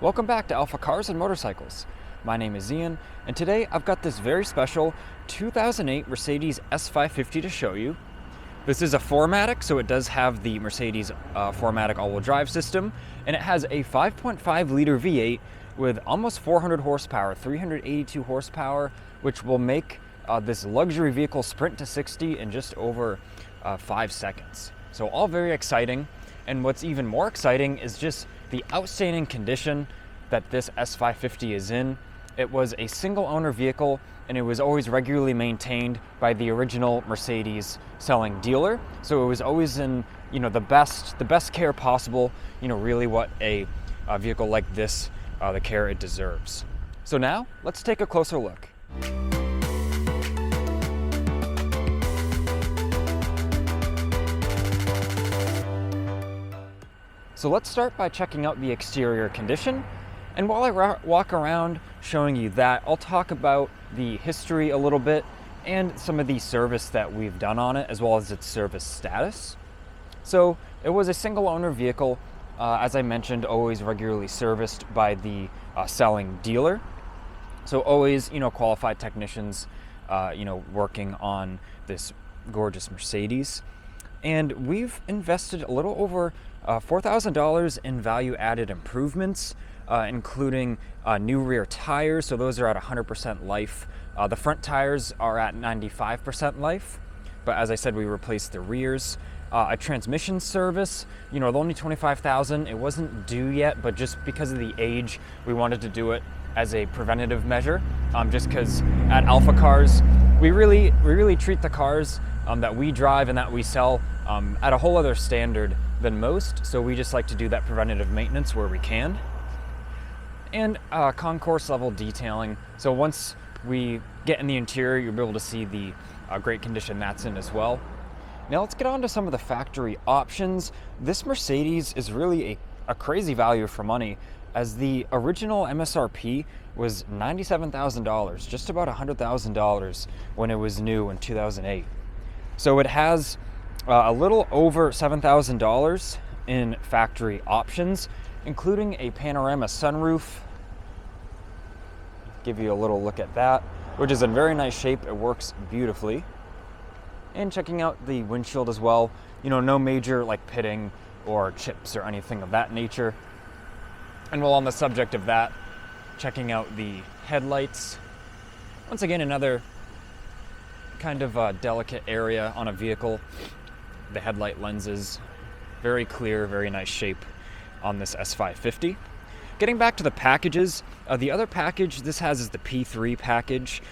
Welcome back to AlphaCars and Motorcycles. My name is Ian, and today I've got this very special 2008 Mercedes S550 to show you. This is a 4MATIC, so it does have the Mercedes 4MATIC all-wheel drive system, and it has a 5.5 liter V8 with almost 400 horsepower, 382 horsepower, which will make this luxury vehicle sprint to 60 in just over 5 seconds. So all very exciting, and what's even more exciting is just the outstanding condition that this S550 is in. It was a single owner vehicle, and it was always regularly maintained by the original Mercedes selling dealer. So it was always in, the best care possible, really what a vehicle like this, the care it deserves. So now let's take a closer look. So let's start by checking out the exterior condition. And while I walk around showing you that, I'll talk about the history a little bit and some of the service that we've done on it, as well as its service status. So it was a single owner vehicle, as I mentioned, always regularly serviced by the selling dealer. So always, qualified technicians, working on this gorgeous Mercedes. And we've invested a little over $4,000 in value-added improvements, including new rear tires, so those are at 100% life. The front tires are at 95% life, but as I said, we replaced the rears. A transmission service, only $25,000. It wasn't due yet, but just because of the age, we wanted to do it as a preventative measure. Just because at AlphaCars, we really treat the cars that we drive and that we sell at a whole other standard than most, so we just like to do that preventative maintenance where we can. And concourse level detailing, so once we get in the interior, you'll be able to see the great condition that's in as well. Now let's get on to some of the factory options. This Mercedes is really a crazy value for money, as the original MSRP was $97,000, just about $100,000 when it was new in 2008. So it has a little over $7,000 in factory options, including a Panorama sunroof. Give you a little look at that, which is in very nice shape. It works beautifully. And checking out the windshield as well, no major pitting or chips or anything of that nature. And while on the subject of that, checking out the headlights. Once again, another kind of delicate area on a vehicle. The headlight lenses, very clear, very nice shape on this S550. Getting back to the packages, the other package this has is the P3 package.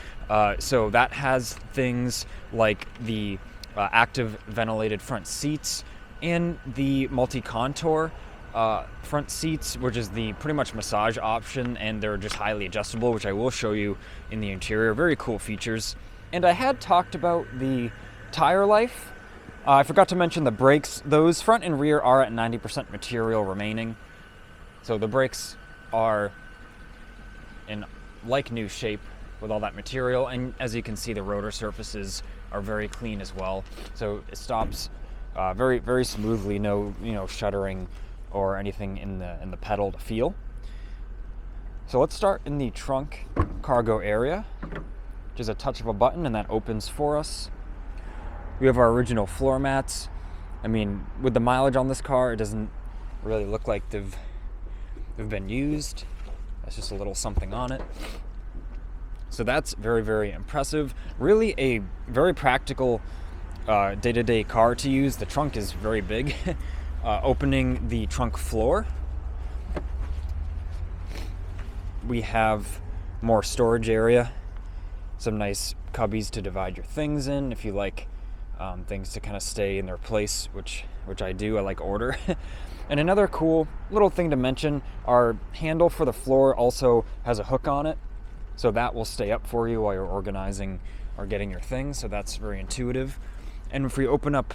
So that has things like the active ventilated front seats and the multi-contour front seats, which is the pretty much massage option, and they're just highly adjustable, which I will show you in the interior. Very cool features. And I had talked about the tire life. I forgot to mention the brakes. Those front and rear are at 90% material remaining. So the brakes are in like new shape with all that material. And as you can see, the rotor surfaces are very clean as well. So it stops very, very smoothly. No, shuddering or anything in the pedal to feel. So let's start in the trunk cargo area, which is a touch of a button, and that opens for us. We have our original floor mats. I mean, with the mileage on this car, it doesn't really look like they've been used. That's just a little something on it. So that's very, very impressive. Really a very practical day-to-day car to use. The trunk is very big. Opening the trunk floor, we have more storage area. Some nice cubbies to divide your things in if you like things to kind of stay in their place, which I do. I like order. And another cool little thing to mention, our handle for the floor also has a hook on it, so that will stay up for you while you're organizing or getting your things, so that's very intuitive. And if we open up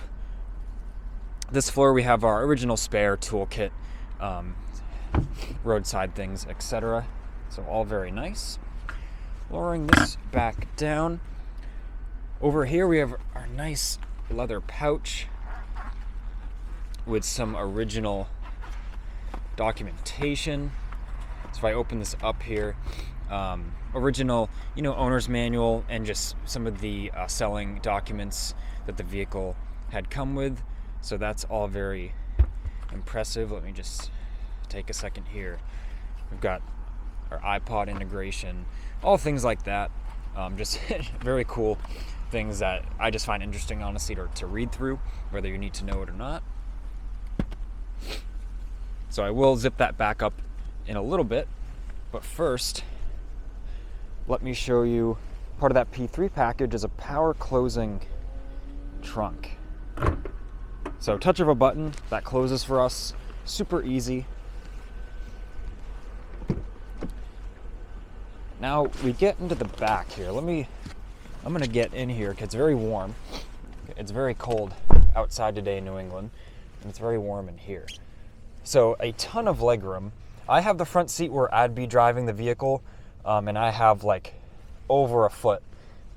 this floor, we have our original spare toolkit, roadside things, etc. So all very nice. Lowering this back down. Over here we have our nice leather pouch with some original documentation. So if I open this up here, original, owner's manual and just some of the selling documents that the vehicle had come with. So that's all very impressive. Let me just take a second here. We've got our iPod integration, all things like that. Just very cool things that I just find interesting, honestly, to read through, whether you need to know it or not. So I will zip that back up in a little bit, but first, let me show you part of that P3 package is a power closing trunk. So touch of a button, that closes for us, super easy. Now we get into the back here. I'm gonna get in here because it's very warm. It's very cold outside today in New England, and it's very warm in here. So a ton of legroom. I have the front seat where I'd be driving the vehicle, and I have like over a foot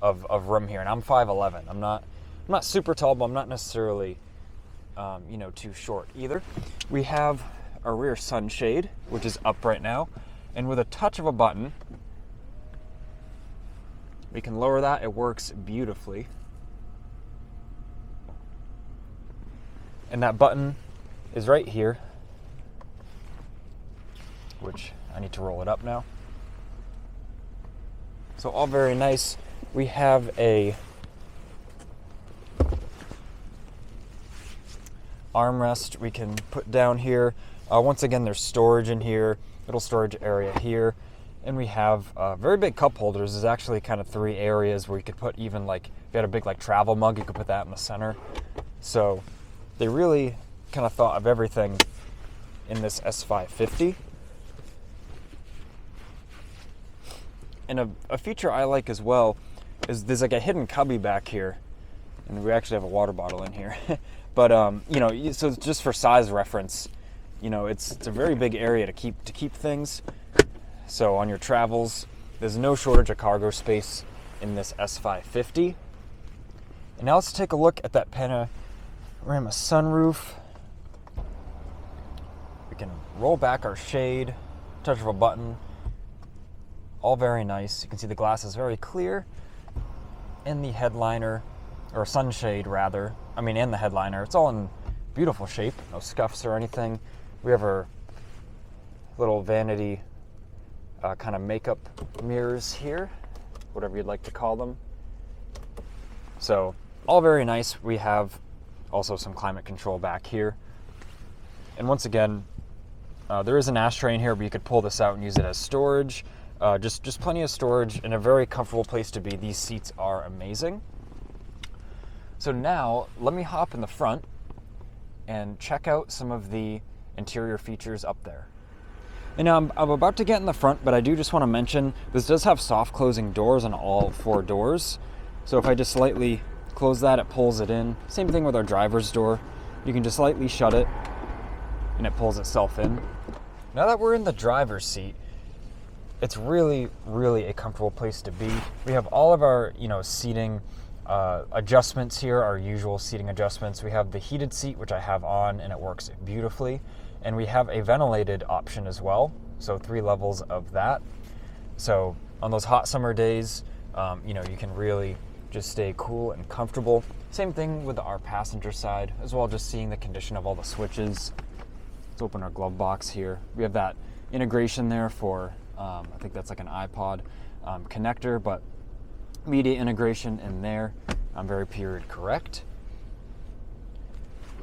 of room here, and I'm 5'11". I'm not super tall, but I'm not necessarily too short either. We have our rear sunshade, which is up right now, and with a touch of a button, we can lower that. It works beautifully. And that button is right here, which I need to roll it up now. So all very nice. We have a armrest we can put down here. Once again, there's storage in here, little storage area here. And we have very big cup holders. There's actually kind of 3 areas where you could put even like, if you had a big like travel mug, you could put that in the center. So they really kind of thought of everything in this S550. And a feature I like as well is there's like a hidden cubby back here. And we actually have a water bottle in here. But so just for size reference, it's a very big area to keep things. So on your travels, there's no shortage of cargo space in this S550. And now let's take a look at that Panorama sunroof. We can roll back our shade, touch of a button. All very nice. You can see the glass is very clear. And the headliner, or sunshade rather, and the headliner, it's all in beautiful shape. No scuffs or anything. We have our little vanity kind of makeup mirrors here, whatever you'd like to call them. So all very nice. We have also some climate control back here. And once again, there is an ashtray in here, but you could pull this out and use it as storage. Just plenty of storage and a very comfortable place to be. These seats are amazing. So now let me hop in the front and check out some of the interior features up there. And now I'm about to get in the front, but I do just want to mention this does have soft closing doors on all 4 doors. So if I just slightly close that, it pulls it in. Same thing with our driver's door. You can just slightly shut it and it pulls itself in. Now that we're in the driver's seat, it's really, really a comfortable place to be. We have all of our, seating adjustments here, our usual seating adjustments. We have the heated seat, which I have on, and it works beautifully. And we have a ventilated option as well, so 3 levels of that. So on those hot summer days, you can really just stay cool and comfortable. Same thing with our passenger side as well, just seeing the condition of all the switches. Let's open our glove box here. We have that integration there for, I think that's like an iPod connector, but media integration in there. I'm very period correct.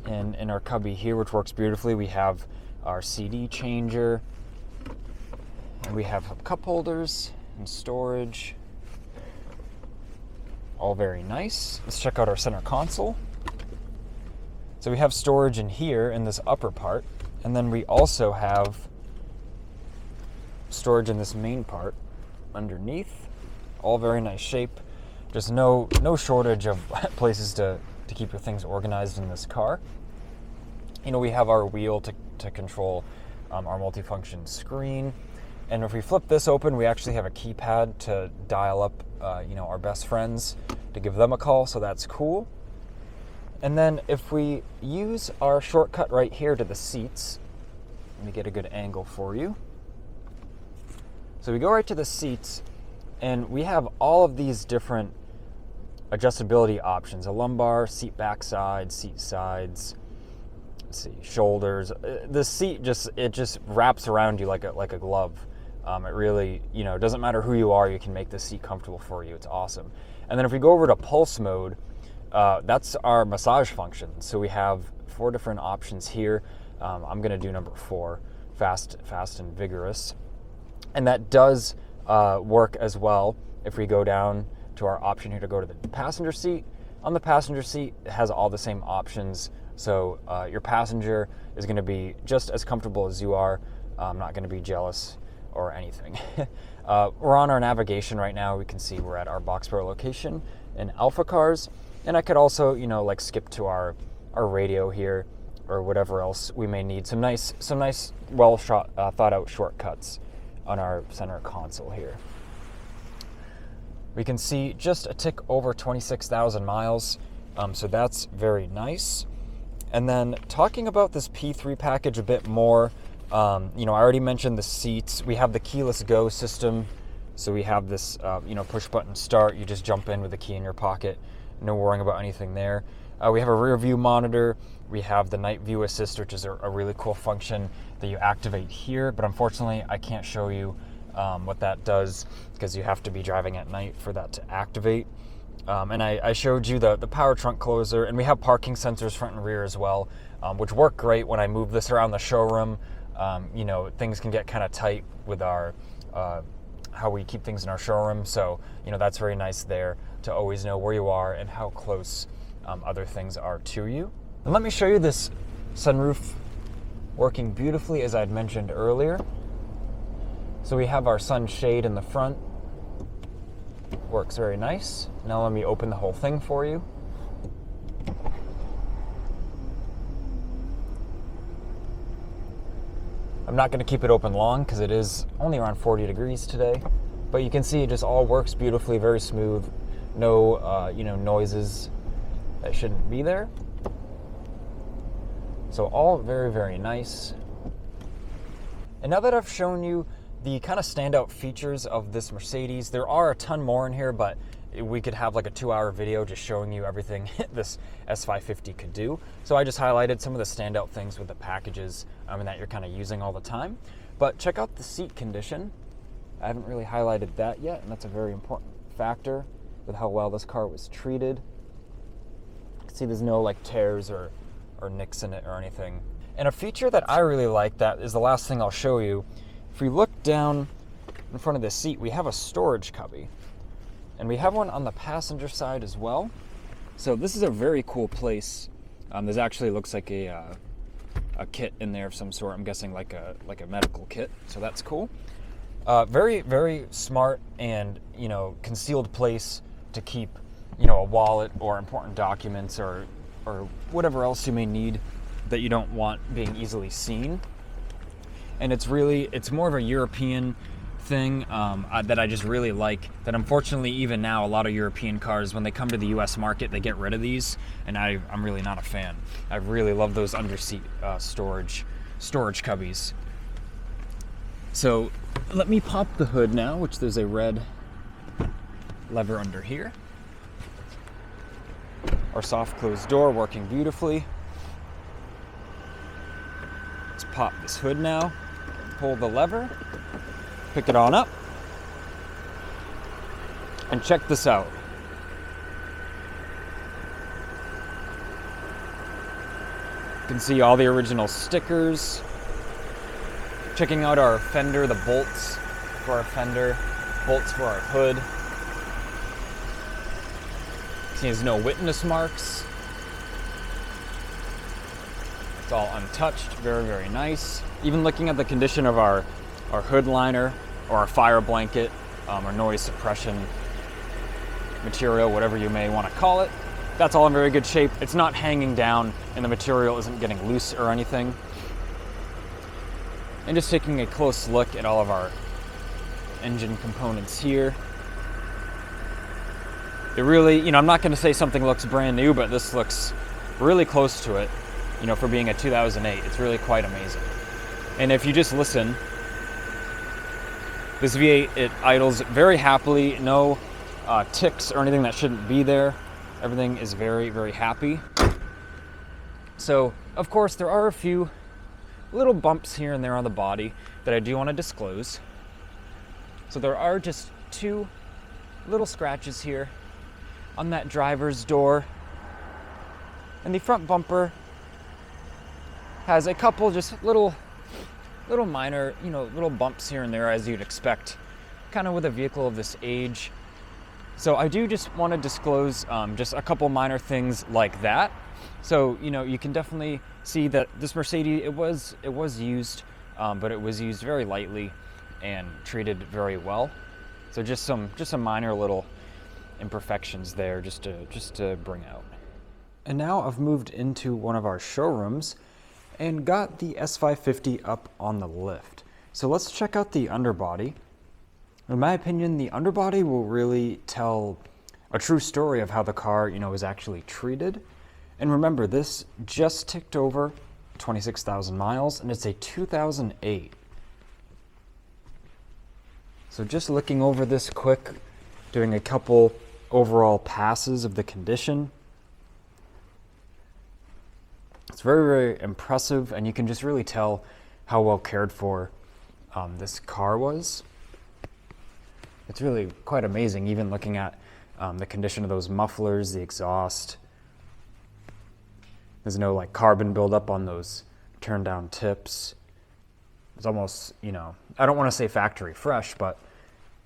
And in our cubby here, which works beautifully, we have our CD changer, and we have cup holders and storage. All very nice. Let's check out our center console. So we have storage in here in this upper part, and then we also have storage in this main part underneath. All very nice shape. Just no shortage of places to keep your things organized in this car. We have our wheel to control our multifunction screen. And if we flip this open, we actually have a keypad to dial up, our best friends, to give them a call, so that's cool. And then if we use our shortcut right here to the seats, let me get a good angle for you. So we go right to the seats, and we have all of these different adjustability options: a lumbar, seat back side, seat sides, let's see, shoulders. The seat just wraps around you like a glove. It really, it doesn't matter who you are, you can make the seat comfortable for you. It's awesome. And then if we go over to pulse mode, that's our massage function. So we have 4 different options here. I'm going to do number 4, fast and vigorous. And that does work as well if we go down to our option here to go to the passenger seat. On the passenger seat, it has all the same options. So your passenger is going to be just as comfortable as you are. I'm not going to be jealous or anything. We're on our navigation right now. We can see we're at our Boxborough location in AlphaCars. And I could also, like skip to our radio here or whatever else we may need. Some nice well thought out shortcuts on our center console here. We can see just a tick over 26,000 miles. So that's very nice. And then talking about this P3 package a bit more, I already mentioned the seats. We have the keyless go system. So we have this, push button start. You just jump in with the key in your pocket. No worrying about anything there. We have a rear view monitor. We have the night view assist, which is a really cool function that you activate here. But unfortunately, I can't show you what that does because you have to be driving at night for that to activate. And I showed you the power trunk closer, and we have parking sensors front and rear as well, which work great when I move this around the showroom. Things can get kind of tight with our how we keep things in our showroom. So, that's very nice there to always know where you are and how close other things are to you. And let me show you this sunroof working beautifully, as I'd mentioned earlier. So we have our sunshade in the front. Works very nice. Now let me open the whole thing for you. I'm not going to keep it open long because it is only around 40 degrees today, but you can see it just all works beautifully, very smooth. No, noises that shouldn't be there. So all very, very nice. And now that I've shown you the kind of standout features of this Mercedes, there are a ton more in here, but we could have like a 2-hour video just showing you everything this S550 could do. So I just highlighted some of the standout things with the packages and that you're kind of using all the time. But check out the seat condition. I haven't really highlighted that yet, and that's a very important factor with how well this car was treated. You can see there's no like tears or nicks in it or anything. And a feature that I really like, that is the last thing I'll show you. If we look down in front of the seat, we have a storage cubby. And we have one on the passenger side as well. So this is a very cool place. There's actually looks like a kit in there of some sort. I'm guessing like a medical kit. So that's cool. Very, very smart and concealed place to keep a wallet or important documents or whatever else you may need that you don't want being easily seen. And it's more of a European thing that I just really like, that unfortunately even now a lot of European cars, when they come to the US market, they get rid of these, and I'm really not a fan. I really love those underseat storage cubbies. So let me pop the hood now, which there's a red lever under here. Our soft closed door working beautifully. Let's pop this hood now, pull the lever, pick it on up, and check this out. You can see all the original stickers. Checking out our fender, the bolts for our fender, bolts for our hood. See, there's no witness marks. It's all untouched, very, very nice. Even looking at the condition of our hood liner or our fire blanket or noise suppression material, whatever you may want to call it, that's all in very good shape. It's not hanging down and the material isn't getting loose or anything. And just taking a close look at all of our engine components here. It really, I'm not going to say something looks brand new, but this looks really close to it, for being a 2008. It's really quite amazing. And if you just listen, This V8, it idles very happily, no ticks or anything that shouldn't be there. Everything is very, very happy. So, of course, there are a few little bumps here and there on the body that I do want to disclose. So there are just 2 little scratches here on that driver's door. And the front bumper has a couple just little minor, little bumps here and there, as you'd expect, kind of with a vehicle of this age. So I do just want to disclose just a couple minor things like that. So, you can definitely see that this Mercedes, it was used, but it was used very lightly and treated very well. So just some minor little imperfections there just to bring out. And now I've moved into one of our showrooms and got the S550 up on the lift. So let's check out the underbody. In my opinion, the underbody will really tell a true story of how the car, is actually treated. And remember, this just ticked over 26,000 miles, and it's a 2008. So just looking over this quick, doing a couple overall passes of the condition. It's very, very impressive, and you can just really tell how well cared for this car was. It's really quite amazing, even looking at the condition of those mufflers, the exhaust. There's no carbon buildup on those turn down tips. It's almost, I don't want to say factory fresh, but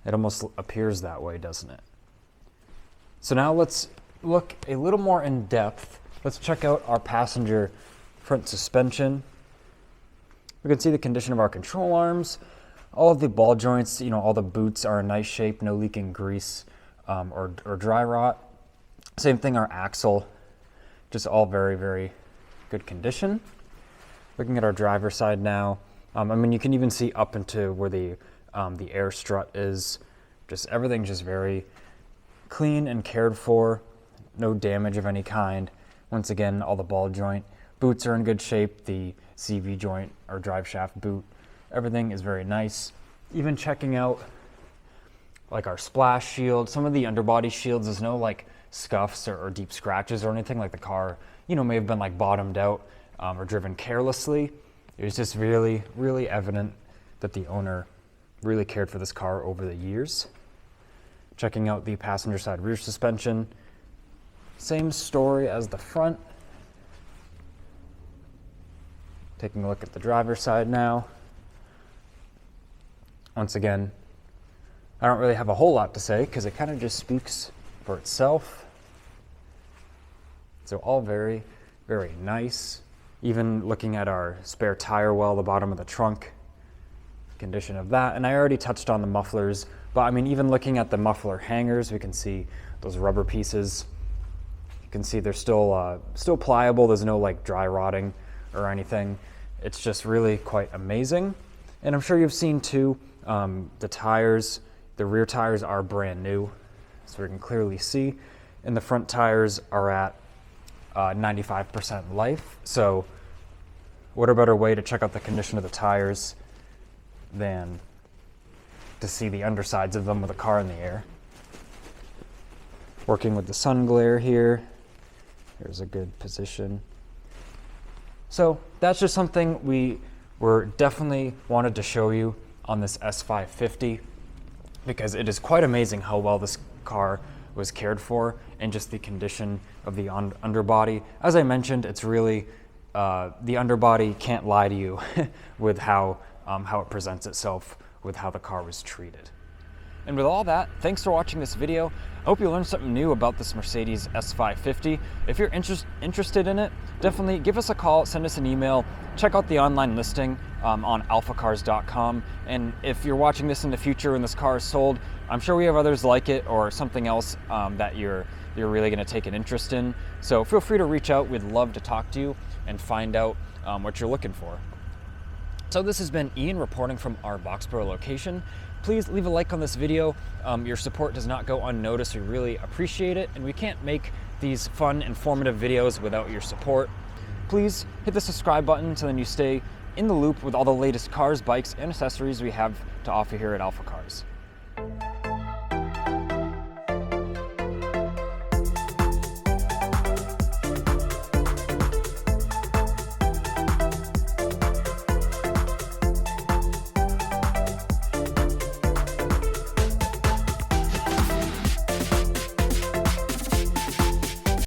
it almost appears that way, doesn't it? So now let's look a little more in depth. Let's check out our passenger front suspension. We can see the condition of our control arms. All of the ball joints, all the boots are in nice shape, no leaking grease or dry rot. Same thing, our axle, just all very, very good condition. Looking at our driver's side now, you can even see up into where the air strut is. Just everything just very clean and cared for. No damage of any kind. Once again, all the ball joint. Boots are in good shape. The CV joint or drive shaft boot, everything is very nice. Even checking out our splash shield, some of the underbody shields, there's no scuffs or deep scratches or anything. The car, may have been bottomed out or driven carelessly. It was just really, really evident that the owner really cared for this car over the years. Checking out the passenger side rear suspension, same story as the front. Taking a look at the driver's side now. Once again, I don't really have a whole lot to say because it kind of just speaks for itself. So all very, very nice. Even looking at our spare tire well, the bottom of the trunk, condition of that. And I already touched on the mufflers, but even looking at the muffler hangers, we can see those rubber pieces. You can see they're still pliable. There's no dry rotting or anything. It's just really quite amazing. And I'm sure you've seen too, the tires, the rear tires are brand new, so we can clearly see. And the front tires are at 95% life. So what a better way to check out the condition of the tires than to see the undersides of them with a car in the air. Working with the sun glare here. Here's a good position. So that's just something we were definitely wanted to show you on this S550, because it is quite amazing how well this car was cared for and just the condition of the underbody. As I mentioned, it's really, the underbody can't lie to you with how it presents itself with how the car was treated. And with all that, thanks for watching this video. I hope you learned something new about this Mercedes S550. If you're interested in it, definitely give us a call, send us an email, check out the online listing on AlphaCars.com. And if you're watching this in the future and this car is sold, I'm sure we have others like it or something else that you're really going to take an interest in. So feel free to reach out. We'd love to talk to you and find out what you're looking for. So this has been Ian reporting from our Boxborough location. Please leave a like on this video. Your support does not go unnoticed. We really appreciate it, and we can't make these fun, informative videos without your support. Please hit the subscribe button so then you stay in the loop with all the latest cars, bikes, and accessories we have to offer here at AlphaCars.